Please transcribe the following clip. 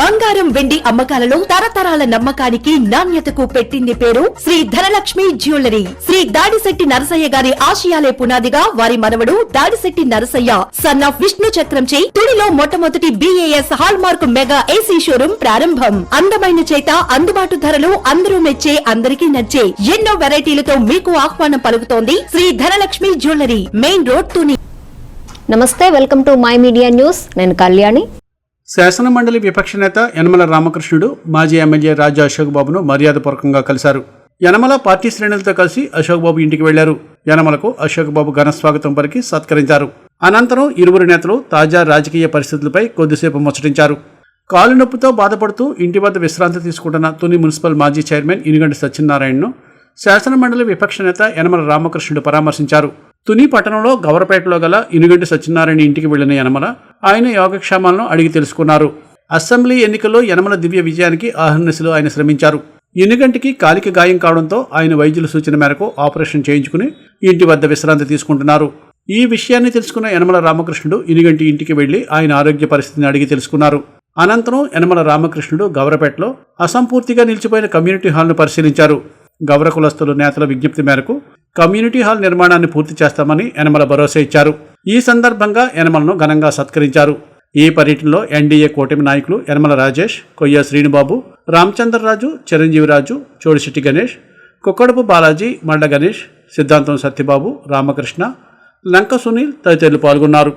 బంగారం వెండి అమ్మకాలలో తరతరాల నమ్మకానికి నాణ్యతకు పెట్టింది పేరు శ్రీ ధనలక్ష్మి జ్యువెలరీ. శ్రీ దాడిశెట్టి నరసయ్య గారి ఆశయాలే పునాదిగా వారి మనవడు దాడిశెట్టి నరసయ్య సన్ ఆఫ్ విష్ణు చక్రంచే తుడిలో మొట్టమొదటి BAS hall mark mega AC showroom ప్రారంభం. అందమైన చేత అందుబాటు ధరలు అందరూ మెచ్చే అందరికీ నచ్చే ఎన్నో వెరైటీలతో మీకు ఆహ్వానం పలుకుతోంది Sri Dhanalakshmi jewellery, main road, Tuni. నమస్తే, welcome to my media news. నేను కళ్యాణి. శాసన మండలి విపక్ష నేత యనమల రామకృష్ణుడు మాజీ ఎమ్మెల్యే రాజా అశోక్ బాబును మర్యాదపూర్వకంగా కలిశారు. యనమల పార్టీ శ్రేణులతో కలిసి అశోక్ బాబు ఇంటికి వెళ్లారు. యనమలకు అశోక్ బాబు ఘన స్వాగతం పలికి సత్కరించారు. అనంతరం ఇరువురు నేతలు తాజా రాజకీయ పరిస్థితులపై కొద్దిసేపు ముచ్చటించారు. కాలు నొప్పితో బాధపడుతూ ఇంటి వద్ద విశ్రాంతి తీసుకుంటున్న తుని మున్సిపల్ మాజీ చైర్మన్ ఇనుగంటి సత్యనారాయణను శాసన మండలి విపక్ష నేత యనమల రామకృష్ణుడు పరామర్శించారు. తుని పట్టణంలో గవరపేటలో గల ఇనుగంటి సత్యనారాయణ ఇంటికి వెళ్లిన యనమల ఆయన యోగక్షేమాలను అడిగి తెలుసుకున్నారు. అసెంబ్లీ ఎన్నికల్లో యనమల దివ్య విజయానికి ఆహర్నిశలు ఆయన శ్రమించారు. ఇనుగంటికి కాలికి గాయం కావడంతో ఆయన వైద్యుల సూచన మేరకు ఆపరేషన్ చేయించుకుని ఇంటి వద్ద విశ్రాంతి తీసుకుంటున్నారు. ఈ విషయాన్ని తెలుసుకున్న యనమల రామకృష్ణుడు ఇనుగంటి ఇంటికి వెళ్లి ఆయన ఆరోగ్య పరిస్థితిని అడిగి తెలుసుకున్నారు. అనంతరం యనమల రామకృష్ణుడు గవరపేటలో అసంపూర్తిగా నిలిచిపోయిన కమ్యూనిటీ హాల్ను పరిశీలించారు. గౌర కులస్తుల నేతల విజ్ఞప్తి మేరకు కమ్యూనిటీ హాల్ నిర్మాణాన్ని పూర్తి చేస్తామని యనమల భరోసా ఇచ్చారు. ఈ సందర్భంగా యనమలను ఘనంగా సత్కరించారు. ఈ పర్యటనలో NDA కూటమి నాయకులు యనమల రాజేష్, కొయ్య శ్రీనుబాబు, రామచంద్రరాజు, చిరంజీవిరాజు, చోడిశెట్టి గణేష్, కుక్కడపు బాలాజీ, మండ గణేష్, సిద్ధాంతం సత్యబాబు, రామకృష్ణ, లంక సునీల్ తదితరులు పాల్గొన్నారు.